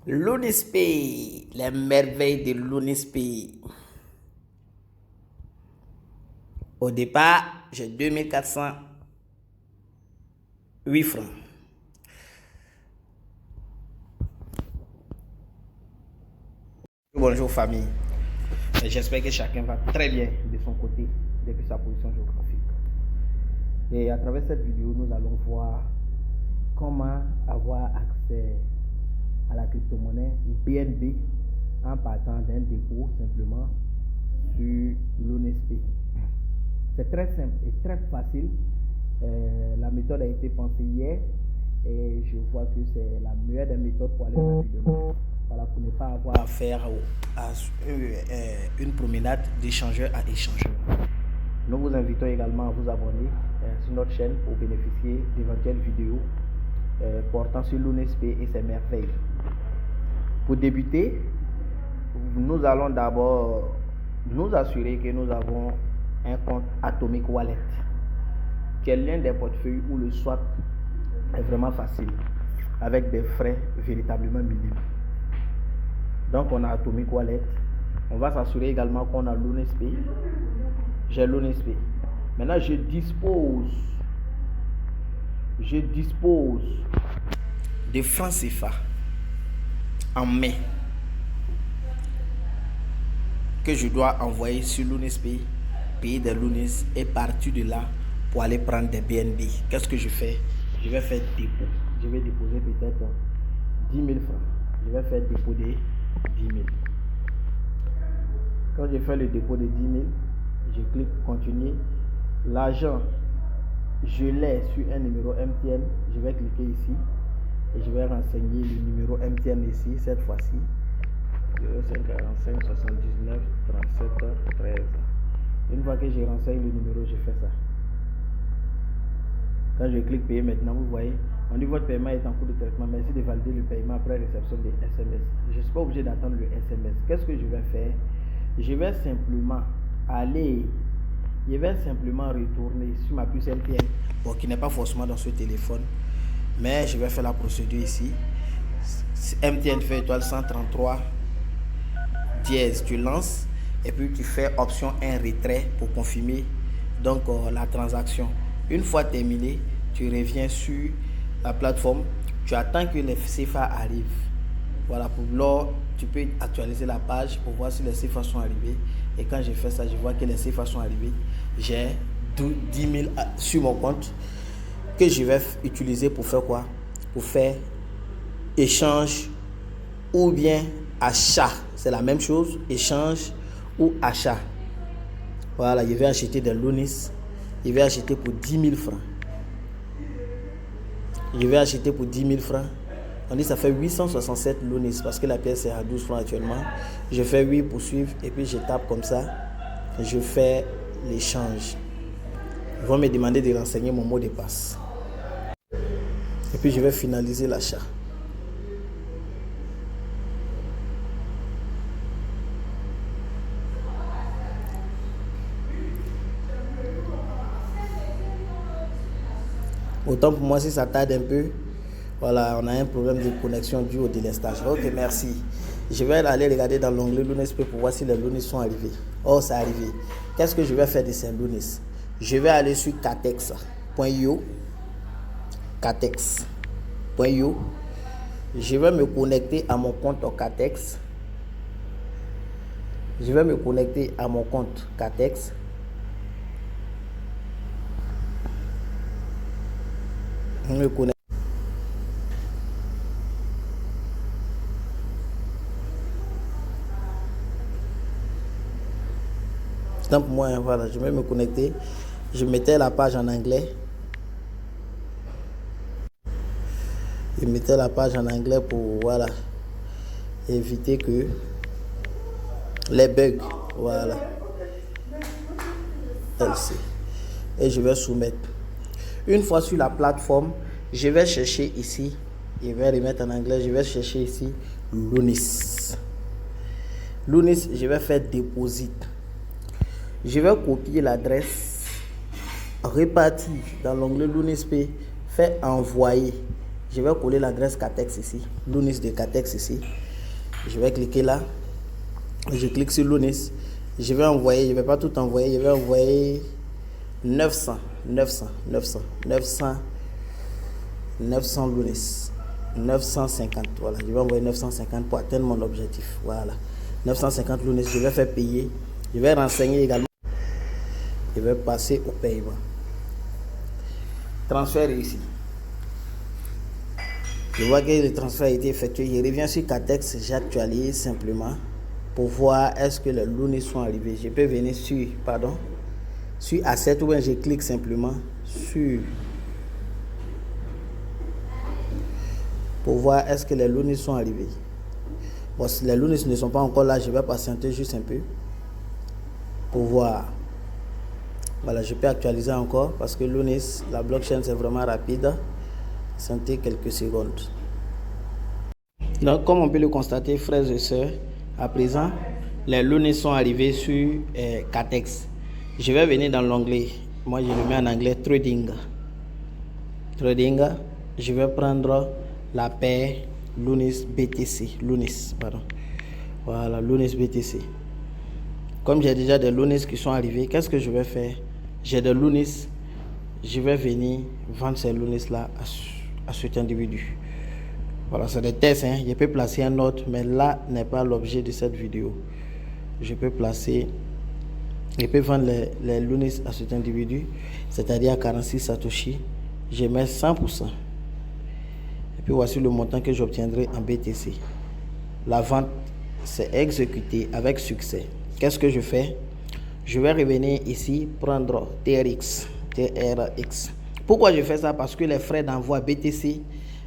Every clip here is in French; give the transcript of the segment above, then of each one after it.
Loonispay, les merveilles de Loonispay. Au départ, j'ai 2408 francs. Bonjour famille. J'espère que chacun va très bien de son côté depuis sa position géographique. Et à travers cette vidéo, nous allons voir comment avoir accès à la crypto-monnaie BNB en partant d'un dépôt simplement sur Loonispay. C'est très simple et très facile. La méthode a été pensée hier et je vois que c'est la meilleure des méthodes pour aller rapidement. Voilà, pour ne pas avoir affaire à une promenade d'échangeur à échangeur. Nous vous invitons également à vous abonner sur notre chaîne pour bénéficier d'éventuelles vidéos portant sur Loonispay et ses merveilles. Pour débuter, nous allons d'abord nous assurer que nous avons un compte Atomic Wallet, qui est l'un des portefeuilles où le swap est vraiment facile, avec des frais véritablement minimes. Donc on a Atomic Wallet. On va s'assurer également qu'on a Loonispay. J'ai Loonispay. Maintenant je dispose de francs CFA en main que je dois envoyer sur Loonispay, payer des Loonis et partir de là pour aller prendre des BNB. Qu'est-ce que je fais? Je vais faire dépôt. Je vais déposer peut-être 10 000 francs. Je vais faire dépôt de 10 000. Quand je fais le dépôt de 10 000, je clique continuer. L'argent, je l'ai sur un numéro MTN. Je vais cliquer ici et je vais renseigner le numéro MTN ici cette fois-ci. 0545 79 37 13. Une fois que je renseigne le numéro, je fais ça. Quand je clique payer maintenant, vous voyez, on dit votre paiement est en cours de traitement. Merci de valider le paiement après réception des SMS. Je ne suis pas obligé d'attendre le SMS. Qu'est-ce que je vais faire? Je vais simplement retourner sur ma puce MTN, bon, qui n'est pas forcément dans ce téléphone, mais je vais faire la procédure ici. MTN fait étoile 133 dièse, tu lances et puis tu fais option 1 retrait pour confirmer donc la transaction. Une fois terminé, tu reviens sur la plateforme, tu attends que les CFA arrivent. Voilà, pour lors, tu peux actualiser la page pour voir si les CFA sont arrivés. Et quand j'ai fait ça, je vois que les CFA sont arrivés. J'ai 10 000 sur mon compte que je vais utiliser pour faire quoi? Pour faire échange ou bien achat. C'est la même chose, échange ou achat. Voilà, je vais acheter des Loonis. Je vais acheter pour 10 000 francs. Je vais acheter pour 10 000 francs. On dit ça fait 867 Loonis parce que la pièce est à 12 francs actuellement. Je fais 8 pour suivre et puis je tape comme ça. Je fais l'échange. Ils vont me demander de renseigner mon mot de passe. Et puis je vais finaliser l'achat. Autant pour moi si ça tarde un peu. Voilà, on a un problème de connexion dû au délestage. Ok, merci. Je vais aller regarder dans l'onglet Loonispay pour voir si les Loonis sont arrivés. Oh, c'est arrivé. Qu'est-ce que je vais faire de ces Loonis? Je vais aller sur catex.io. Catex.io. Je vais me connecter à mon compte Catex. Je vais me connecter à mon compte Catex. Je me connecte. Pour moi, voilà, je vais me connecter. Je mettais la page en anglais. Je mettais la page en anglais pour voilà éviter que les bugs. Voilà. Et je vais soumettre. Une fois sur la plateforme, je vais chercher ici. Je vais remettre en anglais. Je vais chercher ici Loonis. Loonis, je vais faire deposit. Je vais copier l'adresse, repartir dans l'onglet Loonispay, faire envoyer. Je vais coller l'adresse Catex ici, Lunis de Catex ici. Je vais cliquer là. Je clique sur Lunis. Je vais envoyer, je ne vais pas tout envoyer, je vais envoyer 900 Lunis. 950, voilà, je vais envoyer 950 pour atteindre mon objectif. Voilà, 950 Lunis, je vais faire payer. Je vais renseigner également. Je vais passer au paiement. Transfert réussi. Je vois que le transfert a été effectué. Je reviens sur Catex, j'actualise simplement pour voir est-ce que les Lunis sont arrivés. Je peux venir sur Asset ou bien je clique simplement sur pour voir est-ce que les Lunis sont arrivés. Bon, si les Lunis ne sont pas encore là, je vais patienter juste un peu pour voir. Voilà, je peux actualiser encore parce que Lunis, la blockchain c'est vraiment rapide. Sentez quelques secondes. Donc, comme on peut le constater, frères et sœurs, à présent, les Lunis sont arrivés sur Catex. Je vais venir dans l'onglet. Moi, je le mets en anglais Trading. Trading. Je vais prendre la paire Lunis BTC. Lunis, pardon. Voilà, Lunis BTC. Comme j'ai déjà des Lunis qui sont arrivés, qu'est-ce que je vais faire? J'ai des Lunis. Je vais venir vendre ces Lunis là à cet individu. Voilà, c'est des tests, hein. Je peux placer un autre, mais là n'est pas l'objet de cette vidéo. Je peux vendre les Lunis à cet individu, c'est-à-dire à 46 Satoshi. Je mets 100%. Et puis voici le montant que j'obtiendrai en BTC. La vente s'est exécutée avec succès. Qu'est-ce que je fais? Je vais revenir ici, prendre TRX. Pourquoi je fais ça? Parce que les frais d'envoi BTC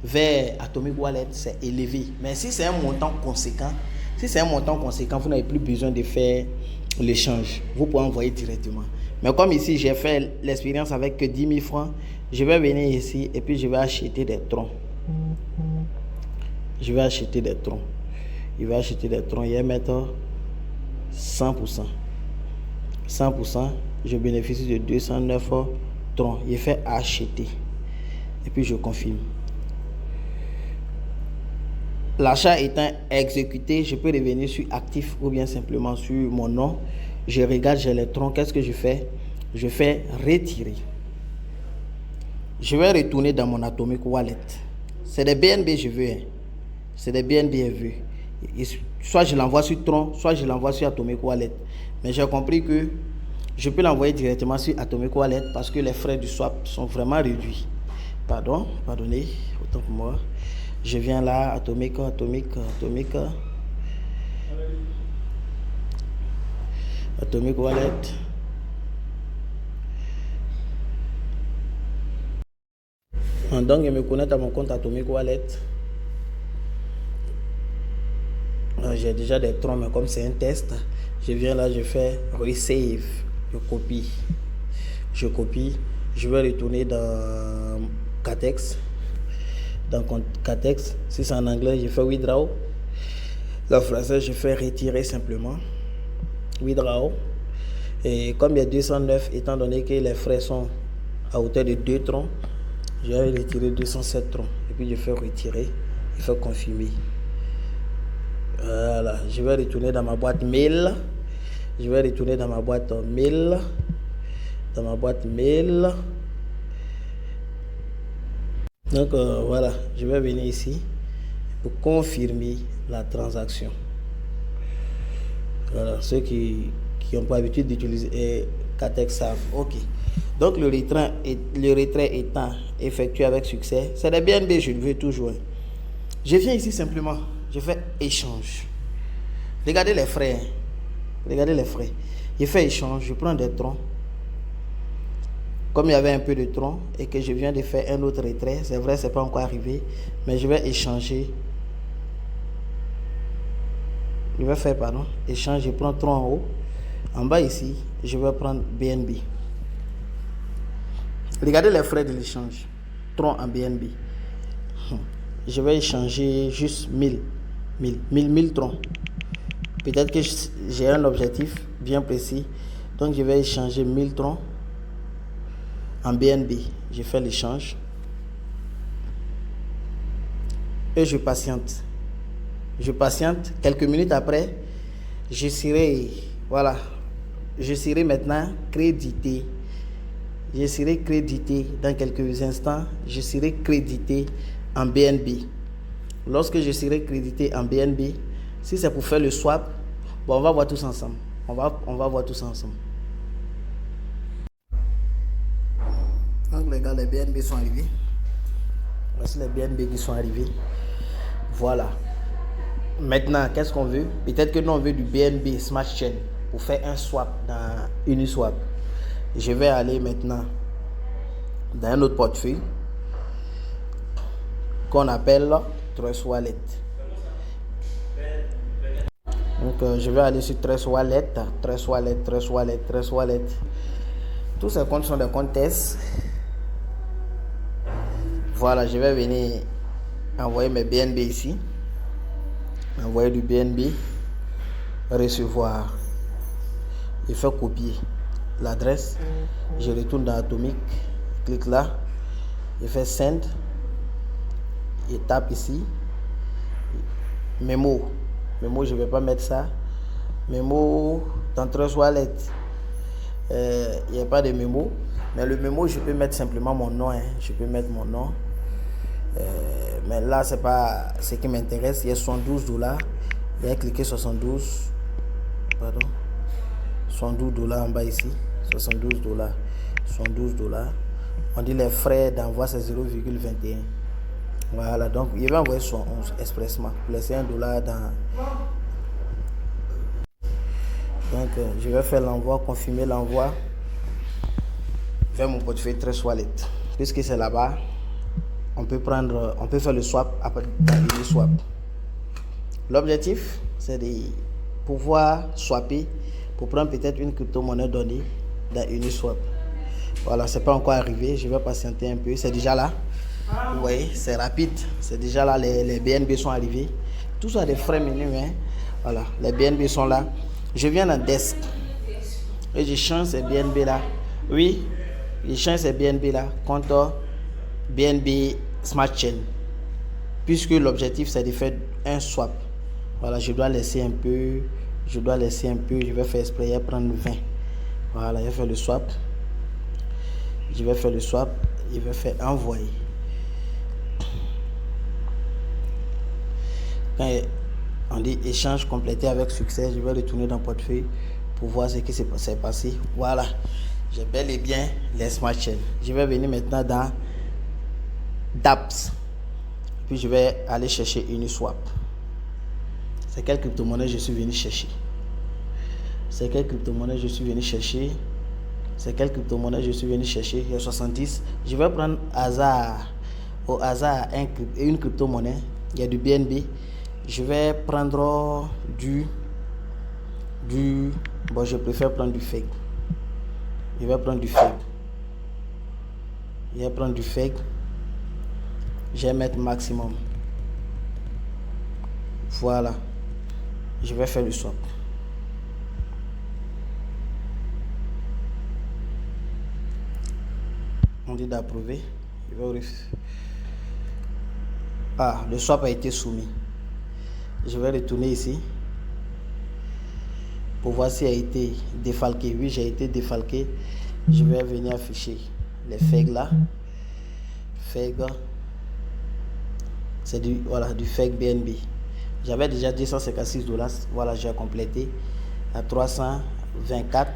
vers Atomic Wallet c'est élevé. Mais si c'est un montant conséquent, vous n'avez plus besoin de faire l'échange. Vous pouvez envoyer directement. Mais comme ici j'ai fait l'expérience avec que 10 000 francs, je vais venir ici et puis je vais acheter des troncs. Je vais acheter des troncs. Je vais mettre 100%. 100%, je bénéficie de 209 troncs. Je fais acheter. Et puis je confirme. L'achat étant exécuté, je peux revenir sur actif ou bien simplement sur mon nom. Je regarde, j'ai les troncs. Qu'est-ce que je fais? Je fais retirer. Je vais retourner dans mon Atomic Wallet. C'est des BNB je veux. Hein. C'est des BNB je veux. Soit je l'envoie sur Tron, soit je l'envoie sur Atomic Wallet. Mais j'ai compris que je peux l'envoyer directement sur Atomic Wallet parce que les frais du swap sont vraiment réduits. Pardonnez, autant pour moi. Je viens là, Atomic Wallet. Donc, je me connecte à mon compte Atomic Wallet. J'ai déjà des troncs, mais comme c'est un test, je viens là, je fais resave, je copie, je vais retourner dans Catex. Dans Catex, si c'est en anglais, je fais withdraw. En français, je fais retirer simplement. Withdraw. Et comme il y a 209, étant donné que les frais sont à hauteur de 2 troncs, je vais retirer 207 troncs. Et puis je fais retirer, je fais confirmer. Voilà, je vais retourner dans ma boîte mail. Donc voilà, je vais venir ici pour confirmer la transaction. Voilà, ceux qui n'ont pas l'habitude d'utiliser Catex savent. Ok. Donc le retrait étant effectué avec succès, c'est des BNB, je le veux toujours. Je viens ici simplement, je fais échange. Regardez les frais. Je fais échange, je prends des troncs. Comme il y avait un peu de troncs et que je viens de faire un autre retrait, c'est vrai, c'est pas encore arrivé, mais je vais échanger. Échange, je prends tronc en haut. En bas ici, je vais prendre BNB. Regardez les frais de l'échange. Tronc en BNB. Je vais échanger juste 1000 troncs. Peut-être que j'ai un objectif bien précis. Donc je vais échanger 1000 troncs en BNB. Je fais l'échange. et je patiente. Je patiente. Quelques minutes après, je serai, voilà, je serai maintenant crédité. Je serai crédité dans quelques instants. Je serai crédité en BNB. Lorsque je serai crédité en BNB, si c'est pour faire le swap, bon, on va voir tous ensemble. On va voir tous ensemble. Donc les gars, les BNB sont arrivés. Voici les BNB qui sont arrivés. Voilà. Maintenant, qu'est-ce qu'on veut? Peut-être que nous on veut du BNB Smart Chain pour faire un swap dans Uniswap. Je vais aller maintenant dans un autre portefeuille qu'on appelle Trust Wallet. Donc je vais aller sur Trust Wallet, Trust Wallet, Trust Wallet, Trust Wallet. Tous ces comptes sont des comptes test. Voilà, je vais venir envoyer mes BNB ici. Envoyer du BNB, recevoir. Je fais copier l'adresse. Je retourne dans Atomic. Je clique là. Je fais send. Je tape ici. Mémo. Mémo, je ne vais pas mettre ça. Mémo dans Trust Wallet. Il n'y a pas de mémo. Mais le mémo, je peux mettre simplement mon nom. Je peux mettre mon nom. Mais là, c'est pas ce qui m'intéresse. Il y a $72. Il y a cliqué 72. Pardon. $72 en bas ici. $72. $72. On dit les frais d'envoi, c'est 0,21. Voilà, donc il va envoyer 111 expressement. Pour laisser $1 dans. Donc, je vais faire l'envoi, confirmer l'envoi vers mon portefeuille Trust Wallet. Puisque c'est là-bas, on peut faire le swap dans Uniswap. L'objectif, c'est de pouvoir swapper pour prendre peut-être une crypto-monnaie donnée dans Uniswap. Voilà, c'est pas encore arrivé. Je vais patienter un peu. C'est déjà là. Vous voyez, c'est rapide. C'est déjà là. Les BNB sont arrivés. Tout ça des frais minimes. Voilà, les BNB sont là. Je viens dans Desk et je change ces BNB là. Oui, je change ces BNB là contre BNB Smart Chain, puisque l'objectif c'est de faire un swap. Voilà, je dois laisser un peu. Je vais faire exprès, je vais prendre 20. Voilà, je vais faire le swap. Je vais faire envoyer. Quand on dit échange complété avec succès, je vais retourner dans le portefeuille pour voir ce qui s'est passé. Voilà, j'ai bel et bien les Smart Chain. Je vais venir maintenant dans dApps. Puis je vais aller chercher Uniswap. C'est quelle crypto-monnaie je suis venu chercher? Il y a 70. Je vais prendre au hasard une crypto-monnaie. Il y a du BNB. Je vais prendre bon, je préfère prendre du fake. Je vais prendre du fake. Je vais mettre maximum. Voilà. Je vais faire le swap. On dit d'approuver. Le swap a été soumis. Je vais retourner ici pour voir s'il a été défalqué. Oui, j'ai été défalqué. Je vais venir afficher les fake là. Fake. C'est du fake BNB. J'avais déjà $256. Voilà, j'ai complété à 324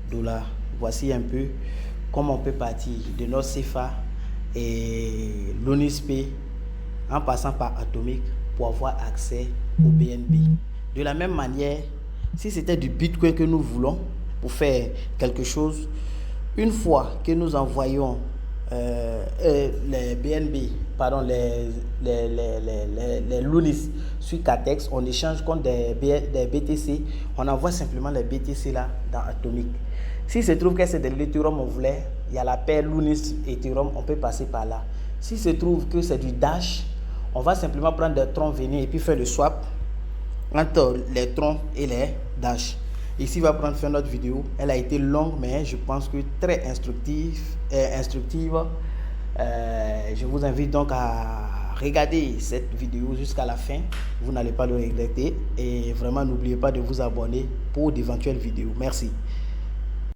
dollars. Voici un peu comment on peut partir de notre CFA et l'ONISP en passant par Atomic pour avoir accès au BNB. De la même manière, si c'était du Bitcoin que nous voulons pour faire quelque chose, une fois que nous envoyons les BNB, pardon, les Lunis sur Catex, on échange contre des BTC, on envoie simplement les BTC là dans Atomic. Si se trouve que c'est de l'Ethereum, on voulait, il y a la paire Lunis Ethereum, on peut passer par là. Si se trouve que c'est du Dash, on va simplement prendre des troncs venir et puis faire le swap entre les troncs et les Dash. Ici, on va faire notre vidéo. Elle a été longue, mais je pense que très instructive. Je vous invite donc à regardez cette vidéo jusqu'à la fin, vous n'allez pas le regretter. Et vraiment, n'oubliez pas de vous abonner pour d'éventuelles vidéos. Merci.